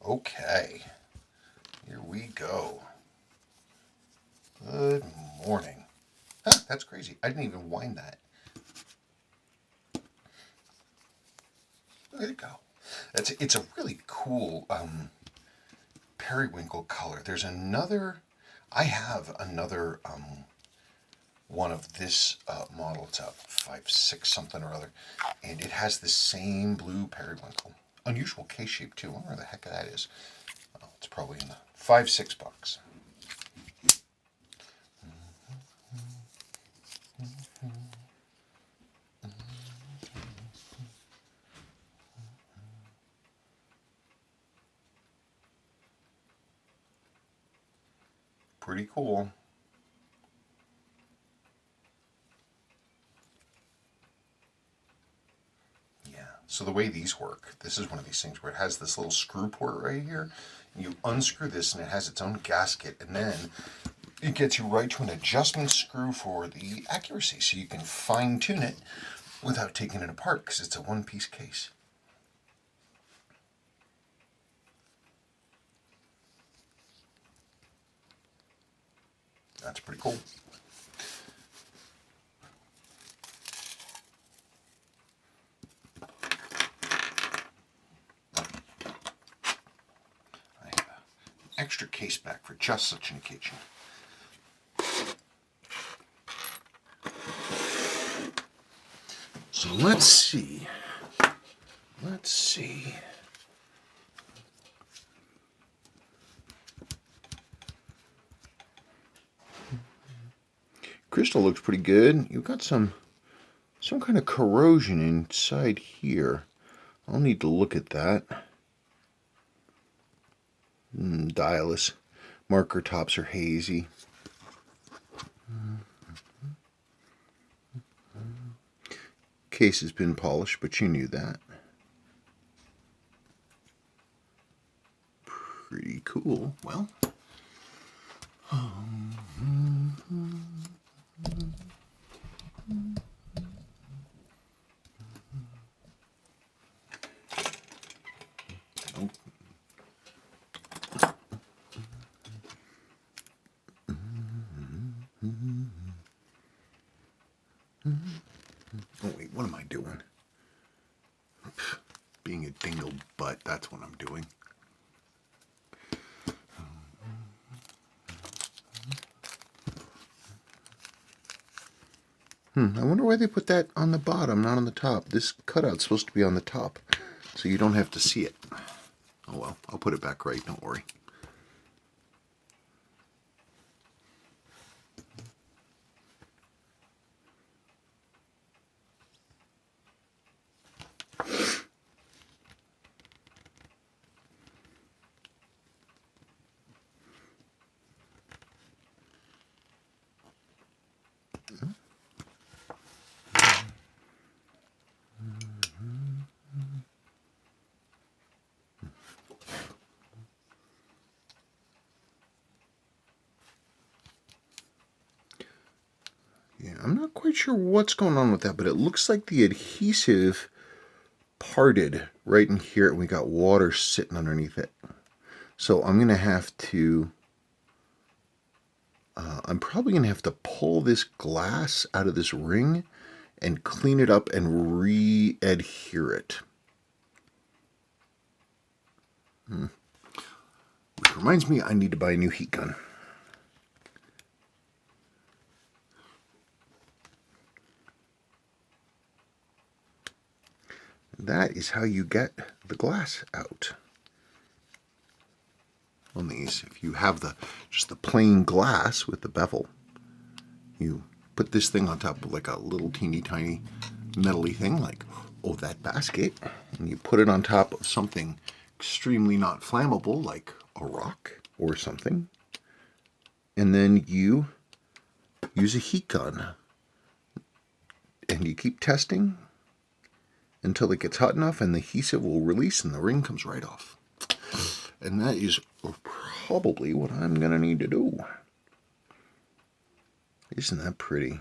Okay, here we go. Good morning. Huh, that's crazy. I didn't even wind that. Look at it go. It's a really cool periwinkle color. There's another, I have another one of this model. It's a 5.6 something or other, and it has the same blue periwinkle. Unusual case shape too. I wonder where the heck that is. Oh, it's probably in the 5.6 box. Pretty cool. Yeah. So the way these work, this is one of these things where it has this little screw port right here. You unscrew this and it has its own gasket, and then it gets you right to an adjustment screw for the accuracy, so you can fine tune it without taking it apart because it's a one-piece case. That's pretty cool. I have an extra case back for just such an occasion. So let's see. Crystal looks pretty good. You've got some kind of corrosion inside here. I'll need to look at that. Dialless. Marker tops are hazy. Case has been polished, but you knew that. Pretty cool. Well. Oh wait, what am I doing? Being a dingle butt, that's what I'm doing. I wonder why they put that on the bottom, not on the top. This cutout's supposed to be on the top, so you don't have to see it. Oh well, I'll put it back right, don't worry. Yeah, I'm not quite sure what's going on with that, but it looks like the adhesive parted right in here and we got water sitting underneath it. So I'm going to have to, I'm probably going to have to pull this glass out of this ring and clean it up and re-adhere it. Which reminds me, I need to buy a new heat gun. That is how you get the glass out on these. If you have just the plain glass with the bevel, you put this thing on top of like a little teeny tiny metally thing like, oh, that basket, and you put it on top of something extremely not flammable like a rock or something, and then you use a heat gun and you keep testing until it gets hot enough and the adhesive will release and the ring comes right off. And that is probably what I'm going to need to do. Isn't that pretty?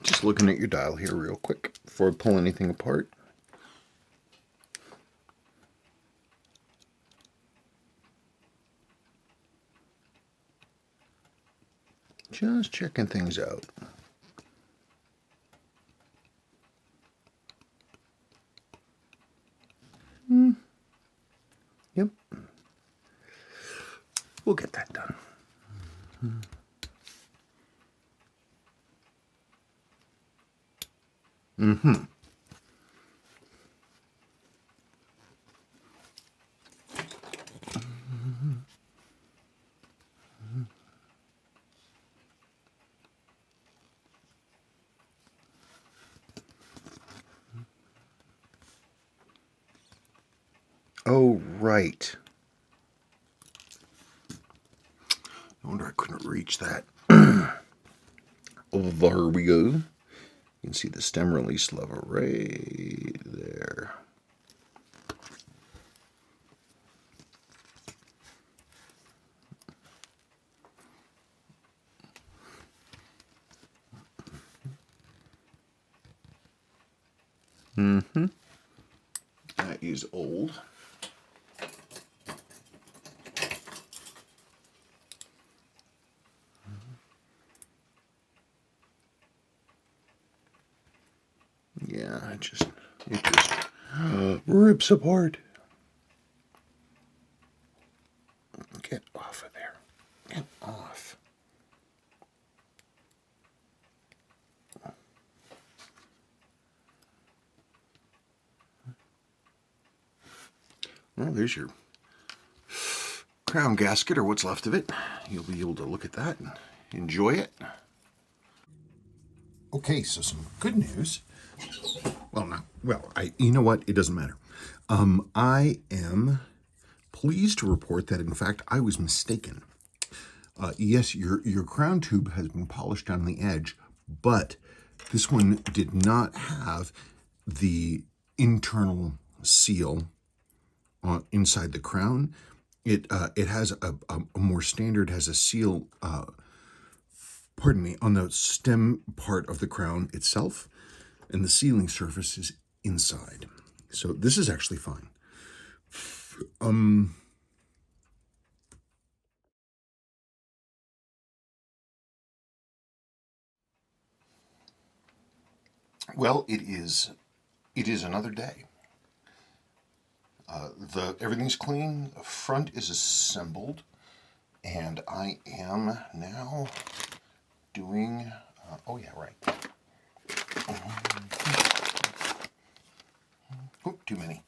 Just looking at your dial here real quick before I pull anything apart. Just checking things out. Yep. We'll get that done. Oh, right. No wonder I couldn't reach that. There we go. You can see the stem release lever right there. That is old. Yeah, it just rips apart. Get off of there. Get off. Well, there's your crown gasket, or what's left of it. You'll be able to look at that and enjoy it. Okay, so some good news. Well, no. Well, you know what? It doesn't matter. I am pleased to report that, in fact, I was mistaken. Yes, your crown tube has been polished on the edge, but this one did not have the internal seal inside the crown. It has a more standard, has a seal, pardon me, on the stem part of the crown itself, and the sealing surface is inside. So this is actually fine. Well, it is another day. Everything's clean. The front is assembled, and I am now doing. Oh yeah, right. Oh, too many.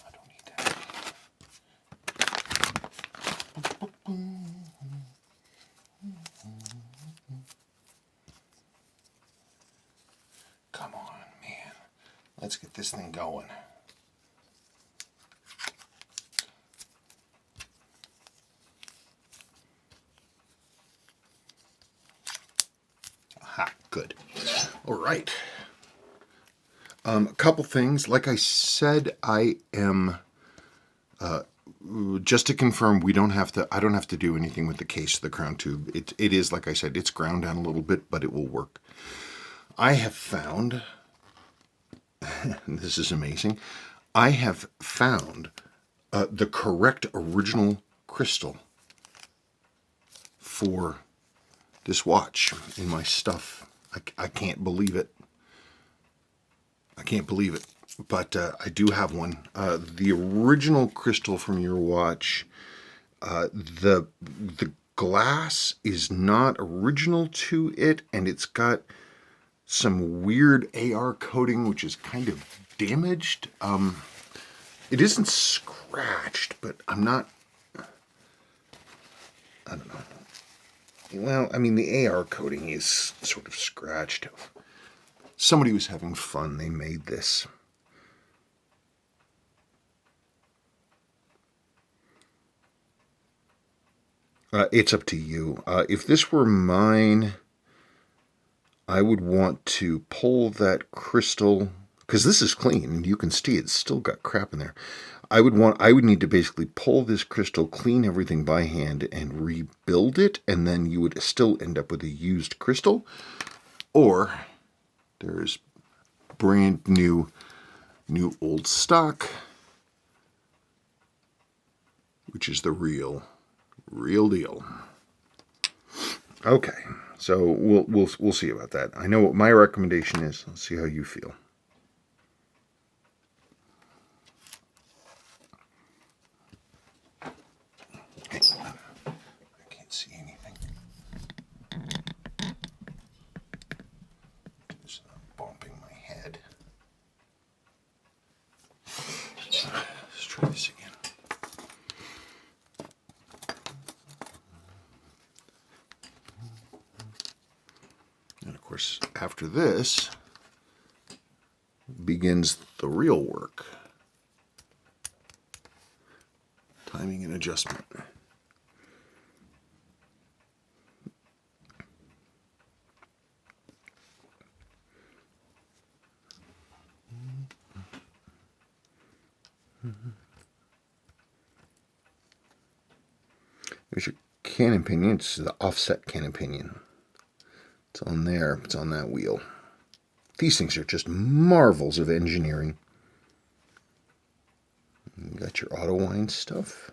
I don't need that. Come on, man. Let's get this thing going. Aha, good. All right. A couple things. Like I said, I am just to confirm, I don't have to do anything with the case of the crown tube. It is, like I said, it's ground down a little bit, but it will work. I have found, this is amazing, I have found the correct original crystal for this watch in my stuff. I can't believe it. I can't believe it. But I do have one. The original crystal from your watch, the glass is not original to it, and it's got some weird AR coating, which is kind of damaged. It isn't scratched, but I don't know. Well, I mean, the AR coating is sort of scratched. Somebody was having fun. They made this. It's up to you. If this were mine, I would want to pull that crystal, because this is clean and you can see it's still got crap in there. I would need to basically pull this crystal, clean everything by hand, and rebuild it, and then you would still end up with a used crystal. Or there's brand new old stock, which is the real deal. Okay, so we'll see about that. I know what my recommendation is. Let's see how you feel. Okay. I can't see anything. Just bumping my head. Let's try this again. And of course, after this begins the real work. Timing and adjustment. There's your cannon pinion. It's the offset cannon pinion. It's on there. It's on that wheel. These things are just marvels of engineering. You got your auto wind stuff.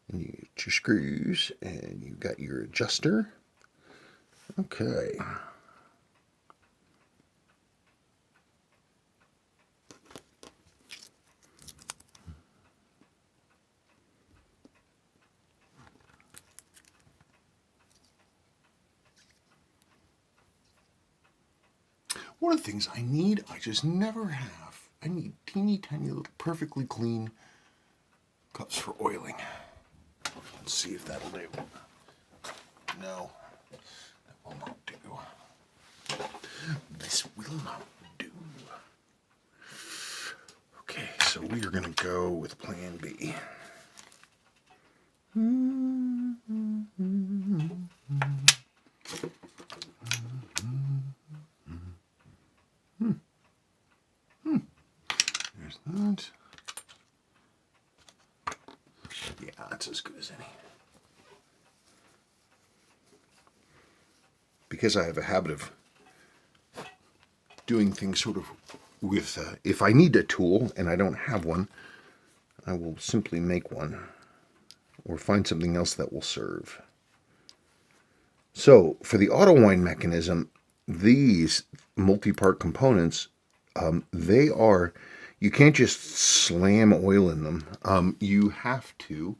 And you get your screws, and you got your adjuster. Okay. One of the things I just never have, I need teeny tiny little perfectly clean cups for oiling. Let's see if that'll do. No, that will not do. This will not do. Okay, so we are going to go with plan B. There's that. Yeah, that's as good as any. Because I have a habit of doing things sort of with, if I need a tool and I don't have one, I will simply make one or find something else that will serve. So for the auto wind mechanism, these multi-part components, they are, you can't just slam oil in them. You have to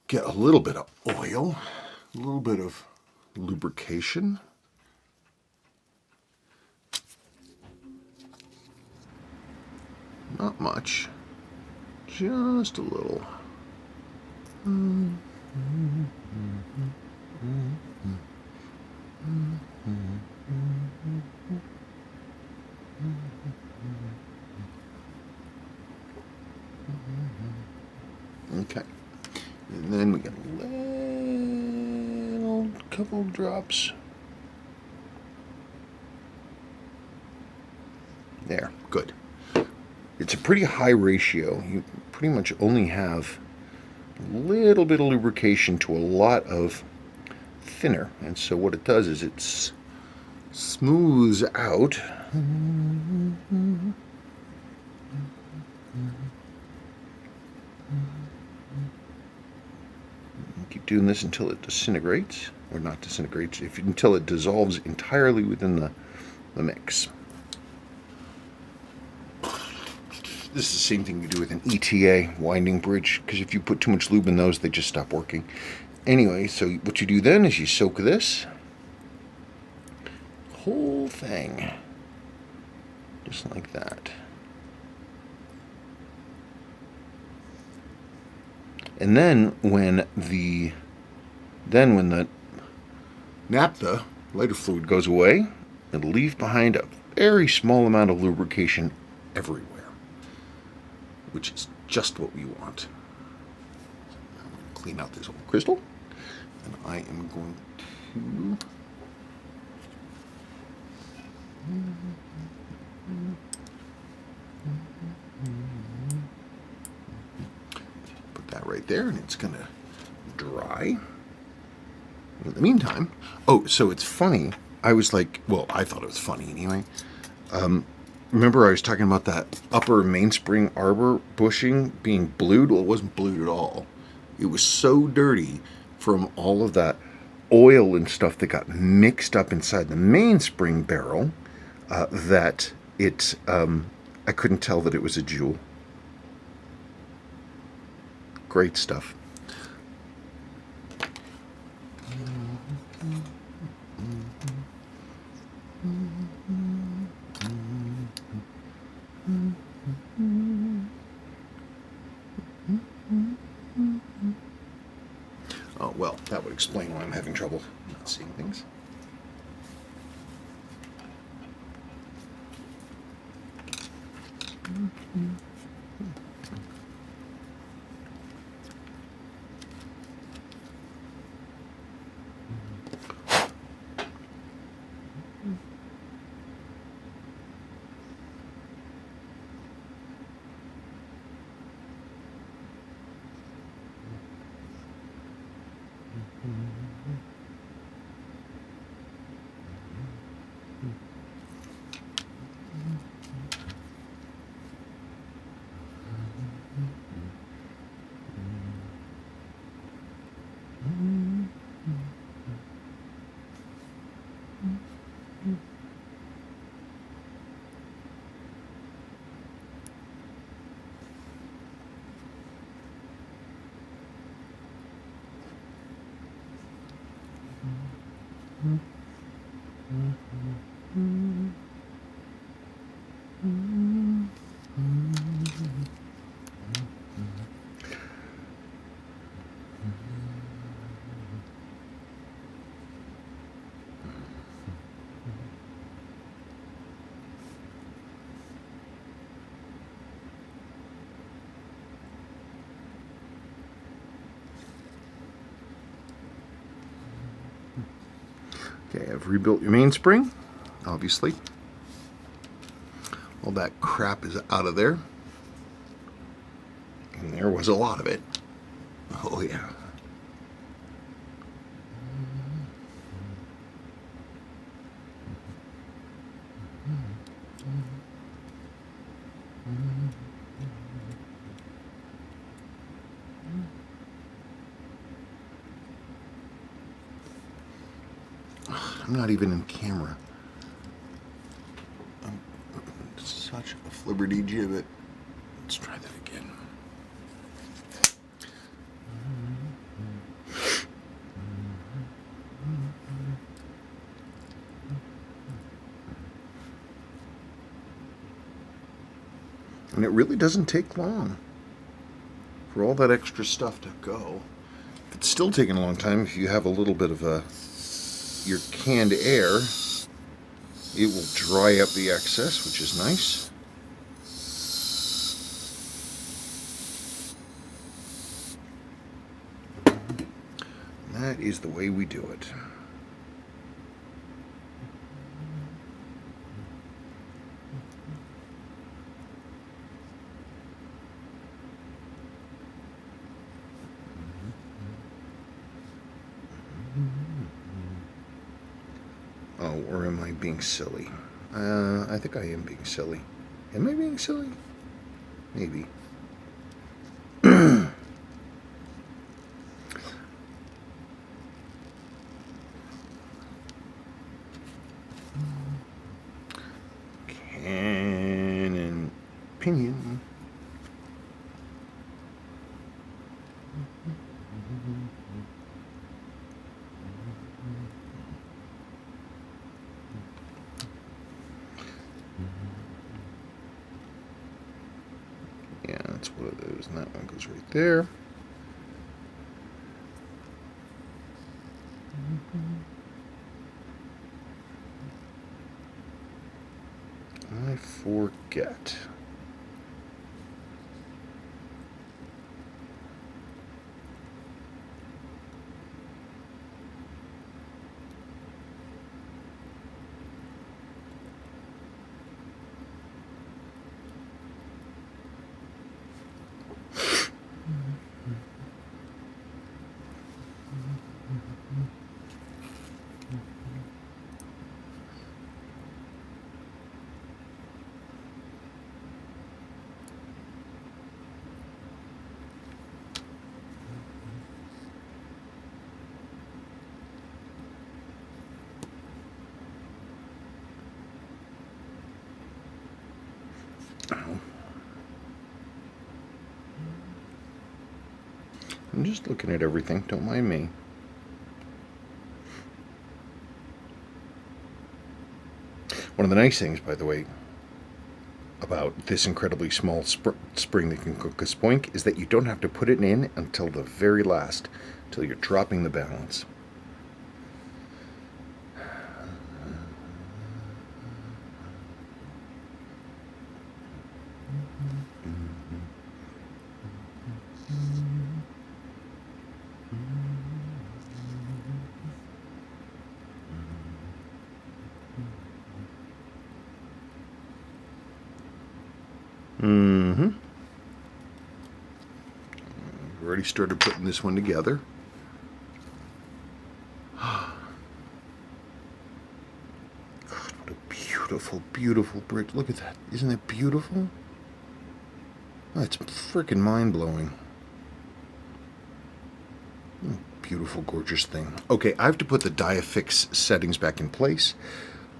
get a little bit of oil, a little bit of lubrication. Not much, just a little. Okay, and then we got a little couple drops. There, good. It's a pretty high ratio. You pretty much only have a little bit of lubrication to a lot of thinner, and so what it does is it smooths out. Keep doing this until it disintegrates, or not disintegrates, until it dissolves entirely within the mix. This is the same thing you do with an ETA winding bridge, because if you put too much lube in those, they just stop working. Anyway, so what you do then is you soak this whole thing, just like that. And then when the naphtha, lighter fluid, goes away, it'll leave behind a very small amount of lubrication everywhere, which is just what we want. clean out this old crystal. And I am going to put that right there, and it's going to dry. In the meantime, oh, so it's funny. I was like, well, I thought it was funny anyway. Remember I was talking about that upper mainspring arbor bushing being blued? Well, it wasn't blued at all. It was so dirty from all of that oil and stuff that got mixed up inside the mainspring barrel that it, I couldn't tell that it was a jewel. Great stuff. Oh, well, that would explain why I'm having trouble not seeing things. Okay, I've rebuilt your mainspring, obviously. All that crap is out of there. And there was a lot of it. Oh, yeah. I'm not even in camera. I'm such a flibberty gibbet. Let's try that again. And it really doesn't take long for all that extra stuff to go. It's still taking a long time if you have a little bit of your canned air. It will dry up the excess, which is nice. And that is the way we do it. Oh, or am I being silly? I think I am being silly. Am I being silly? Maybe. Cannon pinion. Yeah, that's what it is, and that one goes right there. I forget. I'm just looking at everything. Don't mind me. One of the nice things, by the way, about this incredibly small spring that can cook a spoink is that you don't have to put it in until the very last, until you're dropping the balance. Mm-hmm. We've already started putting this one together. God, what a beautiful, beautiful bridge. Look at that. Isn't it beautiful? Oh, it's freaking mind-blowing. Beautiful, gorgeous thing. Okay, I have to put the Diafix settings back in place.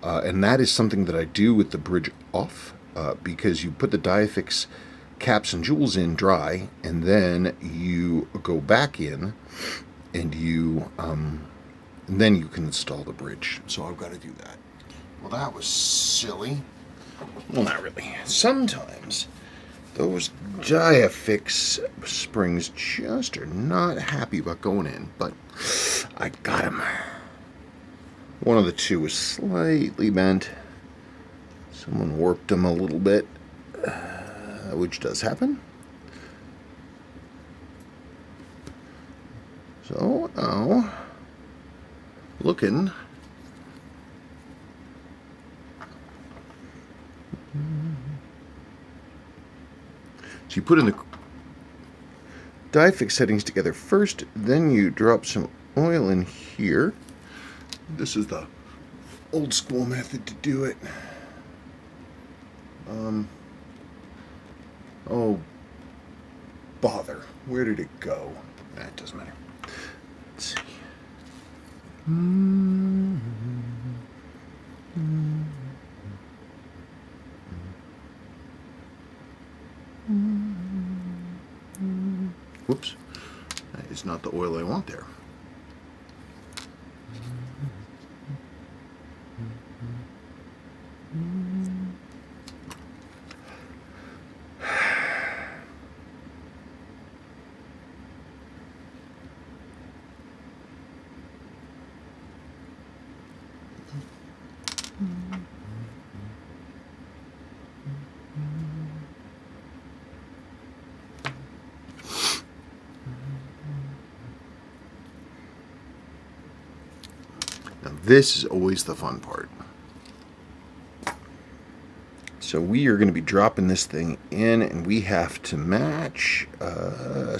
And that is something that I do with the bridge off. Because you put the Diafix caps and jewels in dry, and then you go back in, and then you can install the bridge. So I've got to do that. Well, that was silly. Well, not really. Sometimes those Diafix springs just are not happy about going in, but I got them. One of the two was slightly bent. Someone warped them a little bit, which does happen. So now, looking. So you put in the Diafix settings together first, then you drop some oil in here. This is the old school method to do it. Oh, bother. Where did it go? That doesn't matter. Let's see. Whoops. That is not the oil I want there. Now this is always the fun part. So we are going to be dropping this thing in, and we have to match 5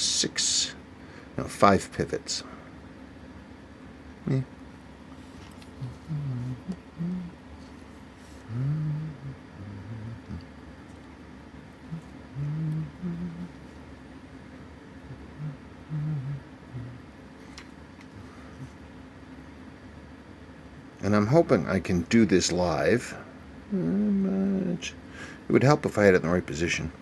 pivots. Yeah. And I'm hoping I can do this live. It would help if I had it in the right position.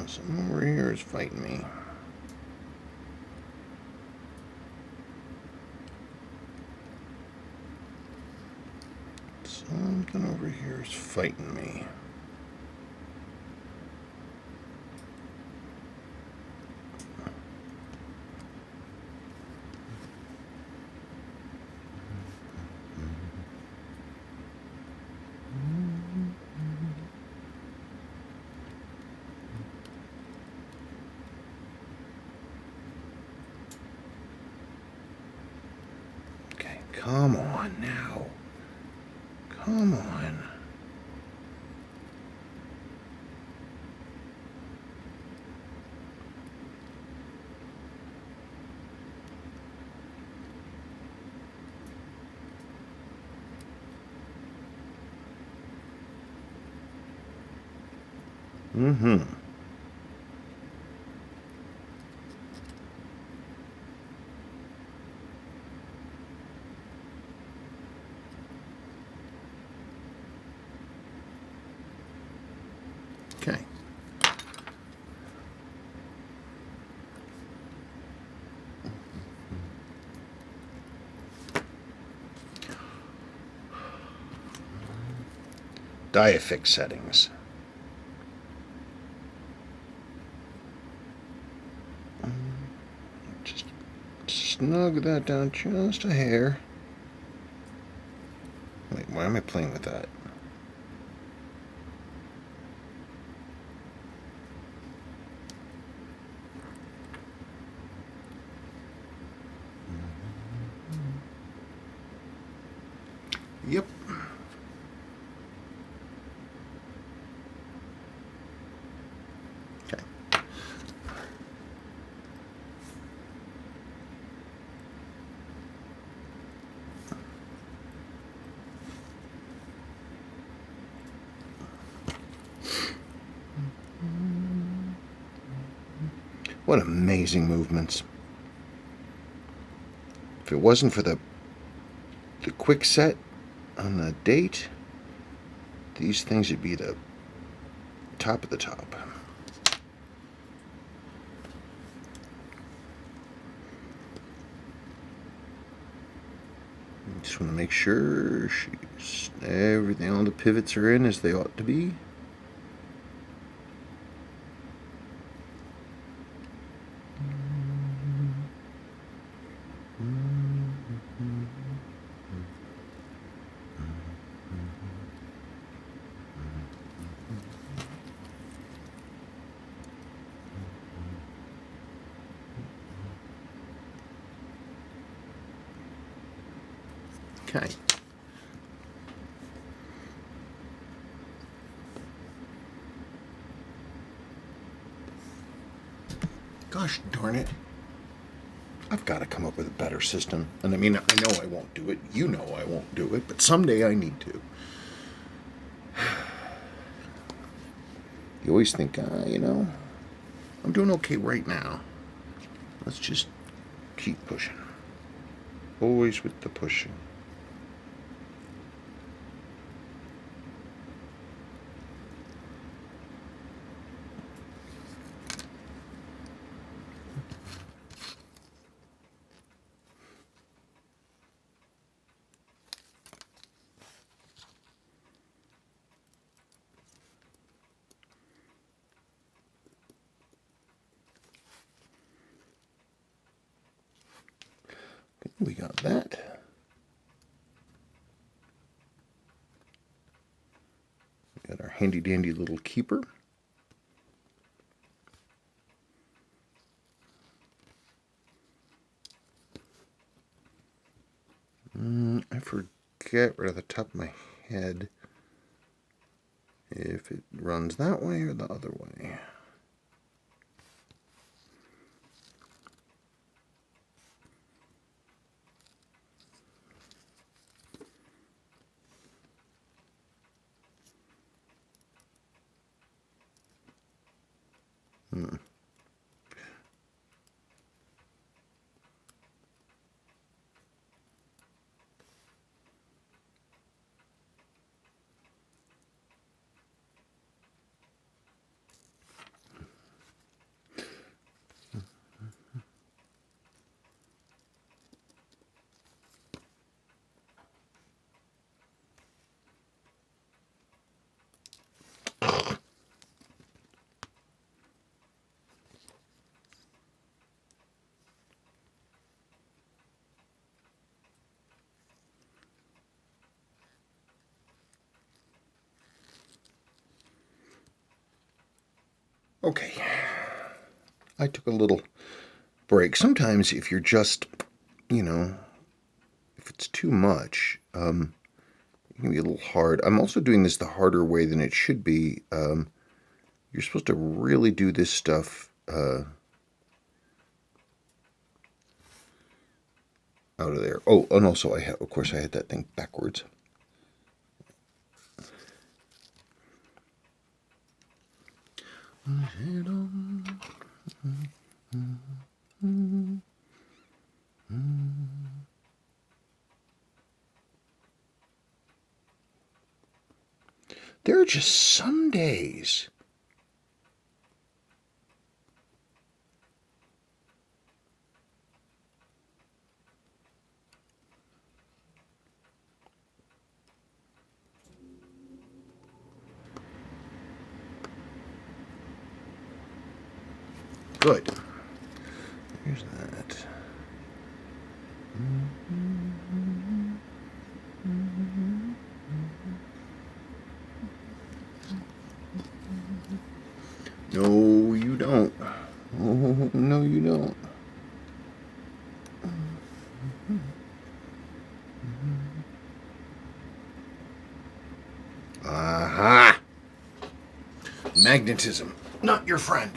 Someone over here is fighting me. Something over here is fighting me. Come on now. Come on. Mm-hmm. Okay. Diafix settings. Just snug that down just a hair. Wait, why am I playing with that? Yep. Okay. What amazing movements. If it wasn't for the quick set on the date, these things would be the top of the top. Just want to make sure everything, all the pivots are in as they ought to be. Okay. Gosh darn it. I've got to come up with a better system. And I mean, I know I won't do it. You know I won't do it. But someday I need to. You always think, you know, I'm doing okay right now. Let's just keep pushing. Always with the pushing. We got that. We got our handy dandy little keeper. I forget right off the top of my head if it runs that way or the other way. Okay. I took a little break. Sometimes if you're just, you know, if it's too much, it can be a little hard. I'm also doing this the harder way than it should be. You're supposed to really do this stuff out of there. Oh, and also of course I had that thing backwards. There are just some days good. Here's that. No, you don't. Oh, no, you don't. Aha! Magnetism, not your friend.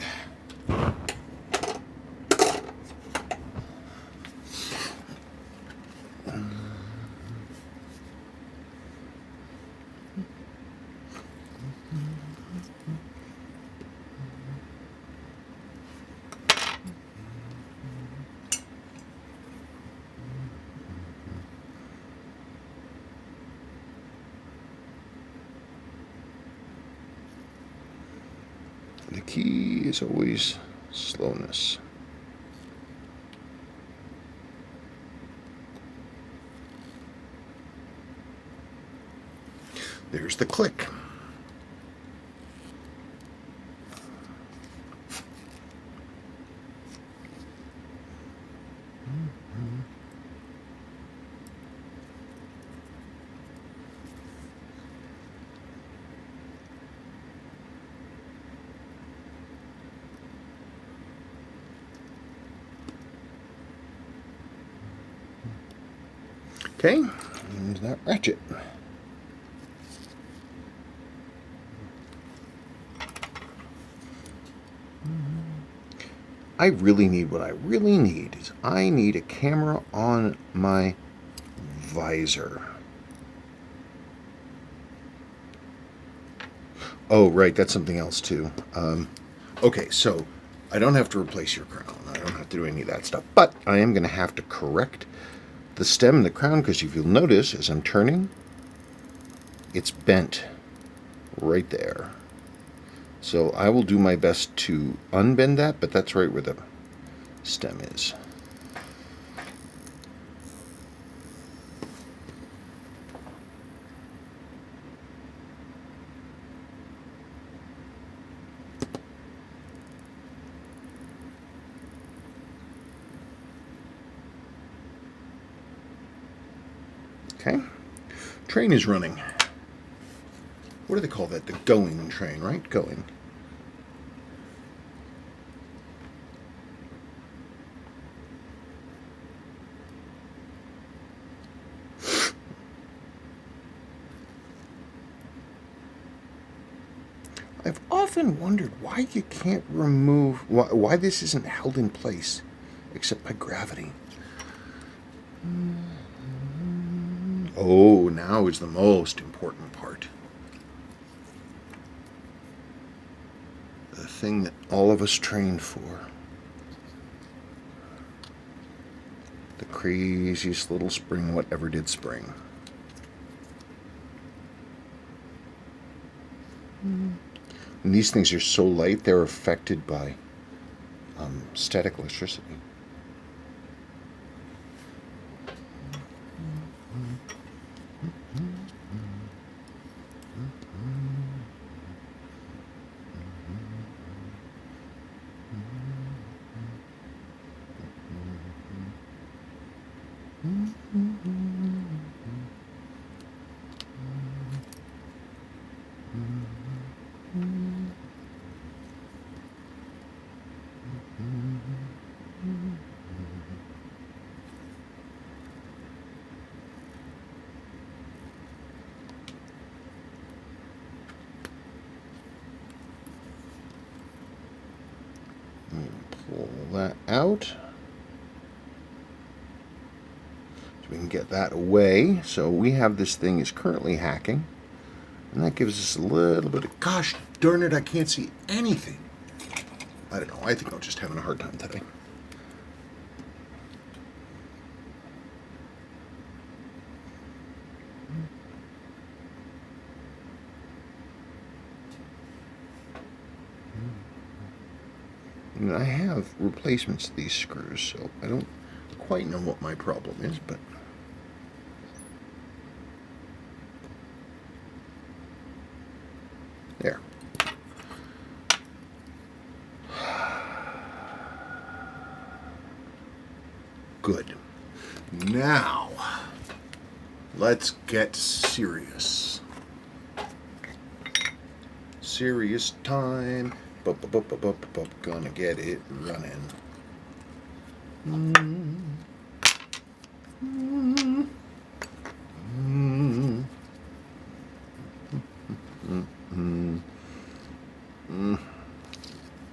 The key is always slowness. There's the click. Okay, there's that ratchet. I really need, what I really need is I need a camera on my visor. Oh, right, that's something else too. Okay, so I don't have to replace your crown. I don't have to do any of that stuff. But I am going to have to correct the stem and the crown, because if you'll notice, as I'm turning, it's bent right there. So I will do my best to unbend that, but that's right where the stem is. Okay, train is running. What do they call that? The going train, right? Going. I've often wondered why you can't remove, why this isn't held in place except by gravity. Oh, now is the most important part. The thing that all of us trained for. The craziest little spring whatever did spring. And these things are so light, they're affected by static electricity. out. So we can get that away. So we have this thing is currently hacking. And that gives us a little bit of... Gosh darn it, I can't see anything. I don't know. I think I'm just having a hard time today. And I have replacements to these screws, so I don't quite know what my problem is, but... There. Good. Now, let's get serious. Serious time. Gonna get it running.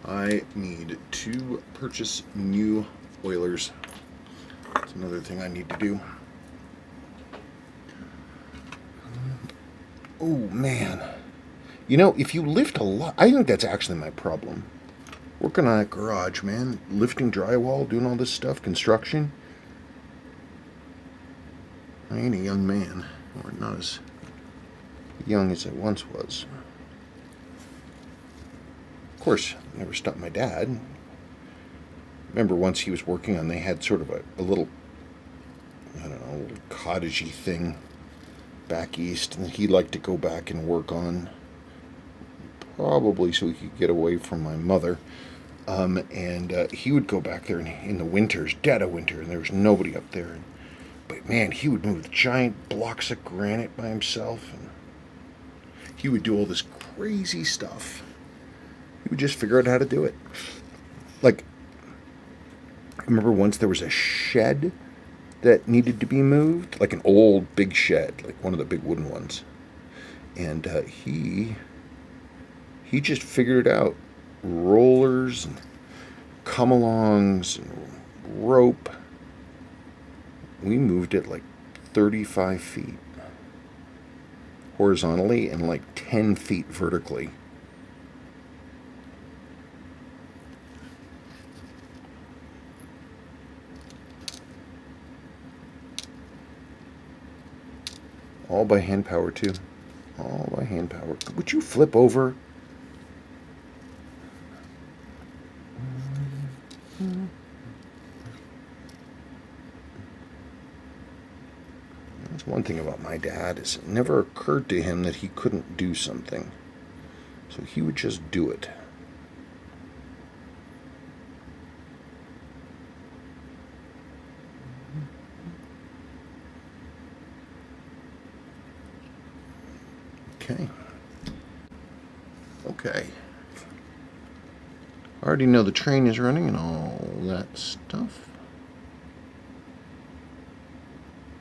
I need to purchase new oilers. That's another thing I need to do. Oh man. You know, if you lift a lot, I think that's actually my problem. Working on a garage, man, lifting drywall, doing all this stuff, construction. I ain't a young man, or not as young as I once was. Of course, I never stopped my dad. Remember once he was working on, they had sort of a little, I don't know, a little cottagey thing back east, and he liked to go back and work on, probably so he could get away from my mother. And he would go back there in the winters, dead of winter, and there was nobody up there. But man, he would move giant blocks of granite by himself, and he would do all this crazy stuff. He would just figure out how to do it. Like, I remember once there was a shed that needed to be moved, like an old big shed, like one of the big wooden ones. And he just figured it out. Rollers and come-alongs and rope. We moved it like 35 feet horizontally and like 10 feet vertically. All by hand power too. All by hand power. Would you flip over? That's one thing about my dad, is it never occurred to him that he couldn't do something. So he would just do it. Okay. I already know the train is running and all that stuff.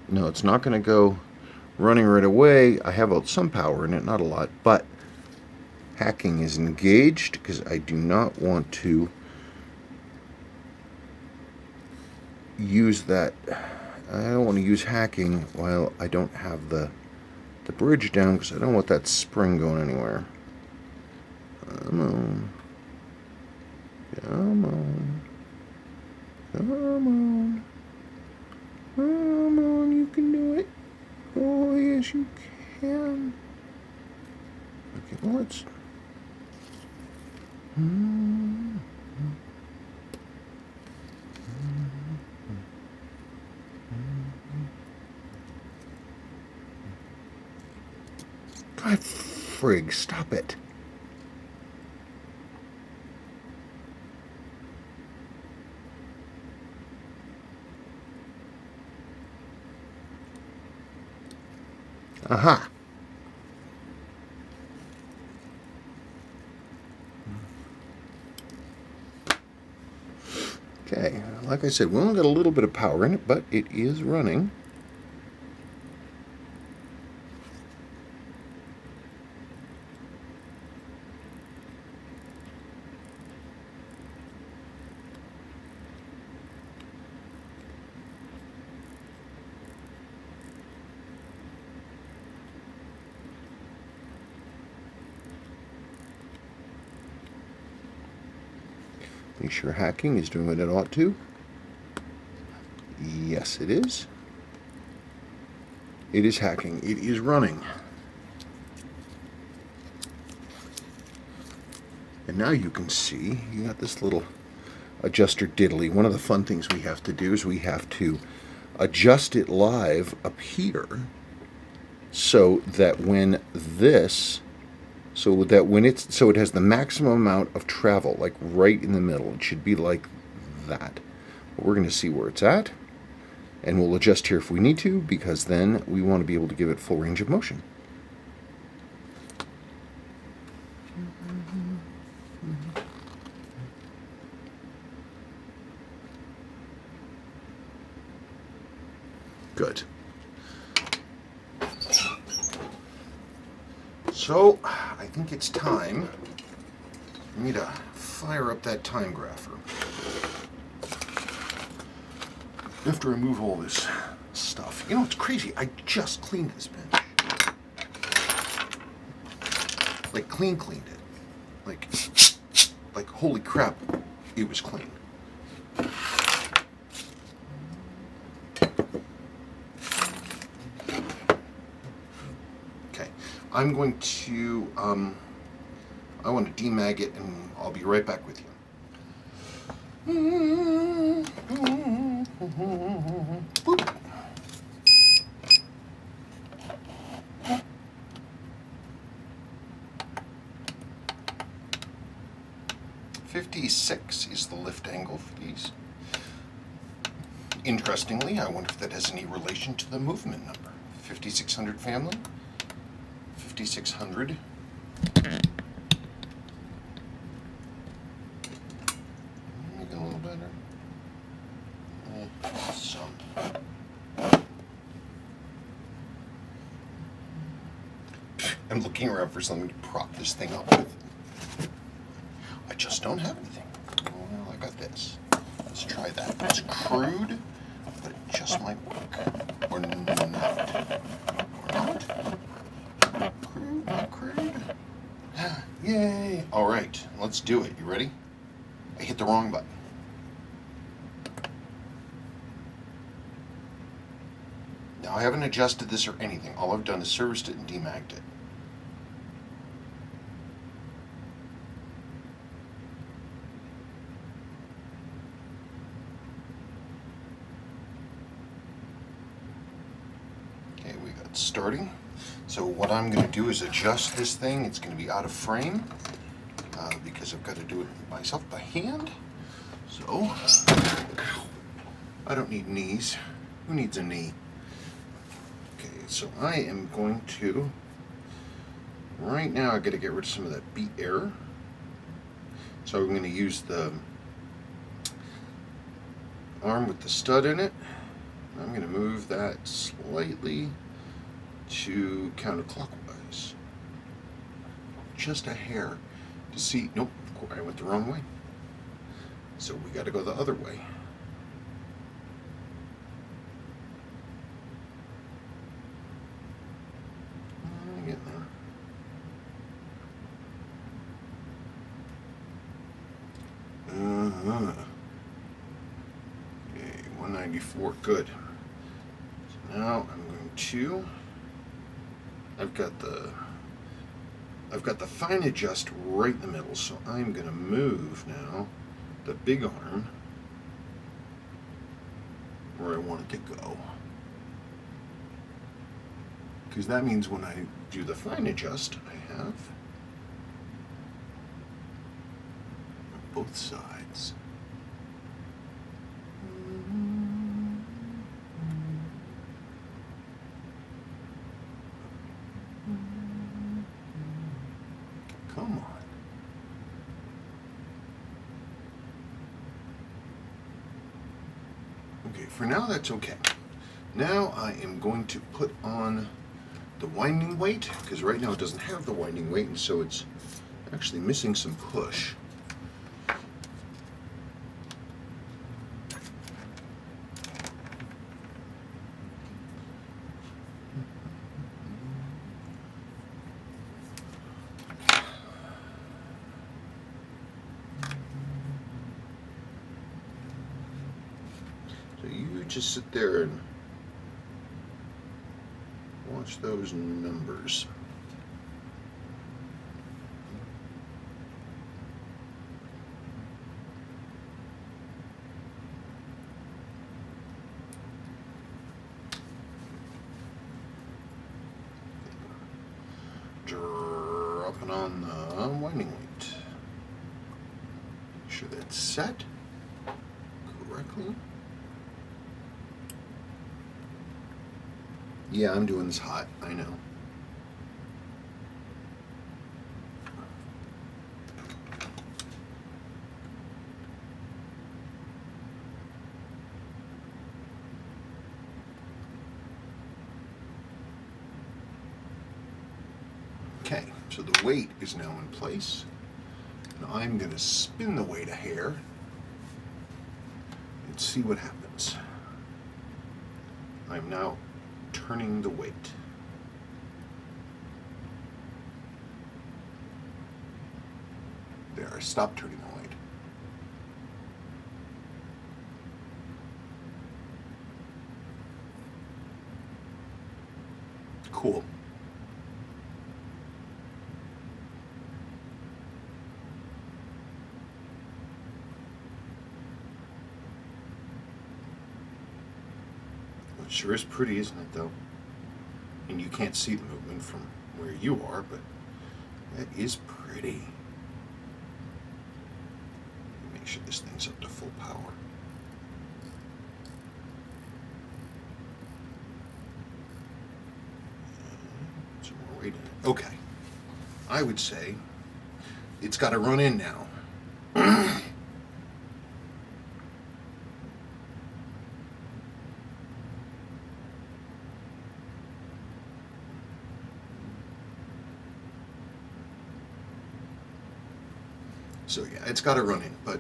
No, it's not going to go running right away. I have some power in it, not a lot, but hacking is engaged because I do not want to use that. I don't want to use hacking while I don't have the bridge down, because I don't want that spring going anywhere. Come on. Come on. Come on. Come on, you can do it. Oh, yes, you can. Okay, well, let's... God frig, stop it. Aha. Okay, like I said, we only got a little bit of power in it, but it is running. Make sure hacking is doing what it ought to. Yes, it is. It is hacking. It is running. And now you can see, you got this little adjuster diddly. One of the fun things we have to do is we have to adjust it live up here so that when this, so it has the maximum amount of travel, like right in the middle. It should be like that. But we're going to see where it's at, and we'll adjust here if we need to, because then we want to be able to give it full range of motion. Good. So, I think it's time for me to fire up that time grapher. I have to remove all this stuff. You know, it's crazy. I just cleaned this bench. Like, cleaned it. Like, holy crap, it was clean. I'm going to, I want to demag it, and I'll be right back with you. Boop. .56 is the lift angle for these. Interestingly, I wonder if that has any relation to the movement number. 5600 family. 5600. Make it a little better. Some. I'm looking around for something to prop this thing up with. I just don't have anything. Well, I got this. Let's try that. It's crude, but it just might work. Or not. Or not. Crude, not crude. Yay! Alright, let's do it. You ready? I hit the wrong button. Now, I haven't adjusted this or anything. All I've done is serviced it and demagged it. Okay, we got starting. So what I'm going to do is adjust this thing. It's going to be out of frame because I've got to do it myself by hand. So I don't need knees. Who needs a knee? Okay, so I am going to, right now I've got to get rid of some of that beat error. So I'm going to use the arm with the stud in it. I'm going to move that slightly to counterclockwise. Just a hair to see. Nope, I went the wrong way. So we got to go the other way. I'm getting there. Okay, 194, good. So now I'm going to, I've got the fine adjust right in the middle, so I'm going to move now the big arm where I want it to go. Because that means when I do the fine adjust, I have both sides. Come on. Okay, for now that's okay. Now I am going to put on the winding weight, because right now it doesn't have the winding weight, and so it's actually missing some push. just sit there and watch those numbers. Dropping on the winding weight. Make sure that's set correctly. Yeah, I'm doing this hot, I know. Okay, so the weight is now in place. And I'm going to spin the weight a hair and see what happens. I'm now turning the weight. There, I stopped turning the weight. Cool. It sure is pretty, isn't it, though? And you can't see the movement from where you are, but that is pretty. Make sure this thing's up to full power. Some more weight in it. Okay. I would say it's got to run in now. So yeah, it's got to run in, but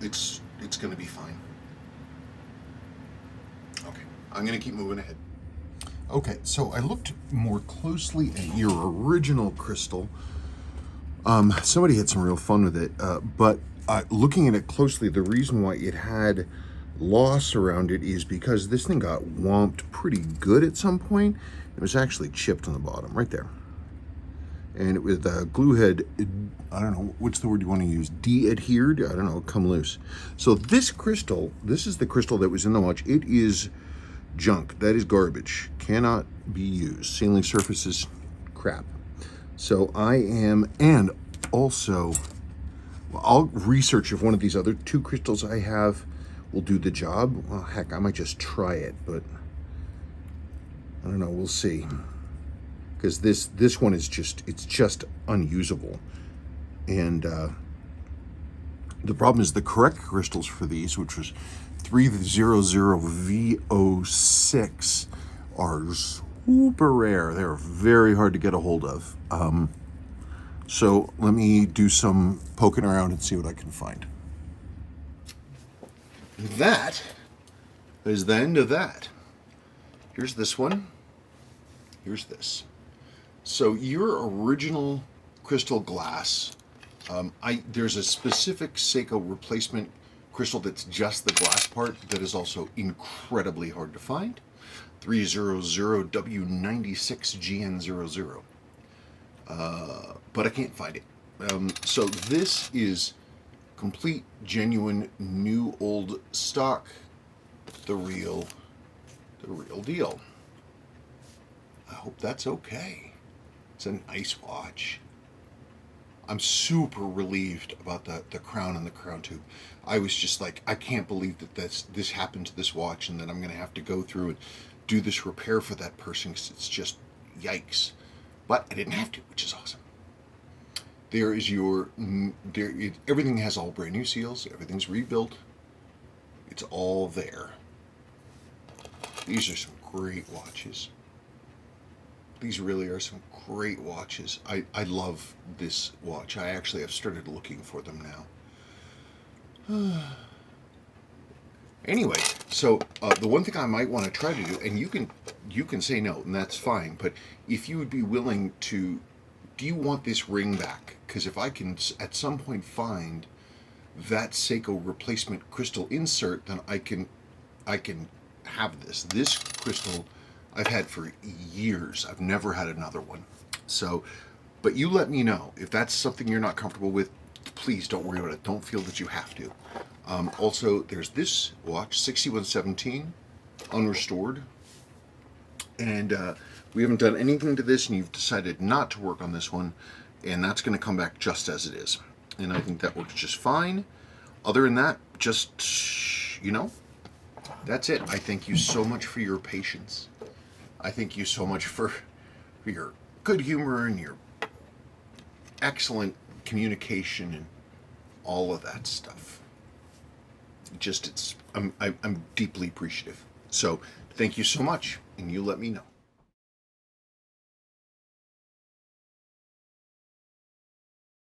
it's going to be fine. Okay, I'm going to keep moving ahead. Okay, so I looked more closely at your original crystal. Somebody had some real fun with it, but looking at it closely, the reason why it had loss around it is because this thing got whomped pretty good at some point. It was actually chipped on the bottom, right there. And it was the glue head, I don't know, what's the word you want to use? De-adhered? I don't know, come loose. So this crystal, this is the crystal that was in the watch. It is junk. That is garbage. Cannot be used. Sealing surfaces, crap. So I am, and also, I'll research if one of these other two crystals I have will do the job. Well, heck, I might just try it, but I don't know, we'll see. Because this one is it's just unusable. And the problem is the correct crystals for these, which was 300V06, are super rare. They're very hard to get a hold of. So let me do some poking around and see what I can find. That is the end of that. Here's this one. Here's this. So your original crystal glass, there's a specific Seiko replacement crystal that's just the glass part that is also incredibly hard to find. 300W96GN00. But I can't find it. So this is complete, genuine, new, old stock, the real deal. I hope that's okay. It's a nice watch. I'm super relieved about the crown and the crown tube. I was just like, I can't believe that this happened to this watch, and then I'm going to have to go through and do this repair for that person, because it's just yikes. But I didn't have to, which is awesome. There is everything has all brand new seals. Everything's rebuilt. It's all there. These are some great watches. These really are some great watches. I love this watch. I actually have started looking for them now. Anyway, so the one thing I might want to try to do, and you can say no, and that's fine, but if you would be willing to, do you want this ring back? Because if I can at some point find that Seiko replacement crystal insert, then I can have this. This crystal I've had for years. I've never had another one. So, but you let me know if that's something you're not comfortable with. Please don't worry about it. Don't feel that you have to. Also, there's this watch, 6117, unrestored. And we haven't done anything to this, and you've decided not to work on this one, and that's going to come back just as it is. And I think that works just fine. Other than that, just, that's it. I thank you so much for your patience. I thank you so much for your good humor and your excellent communication and all of that stuff. I'm deeply appreciative. So thank you so much, and you let me know.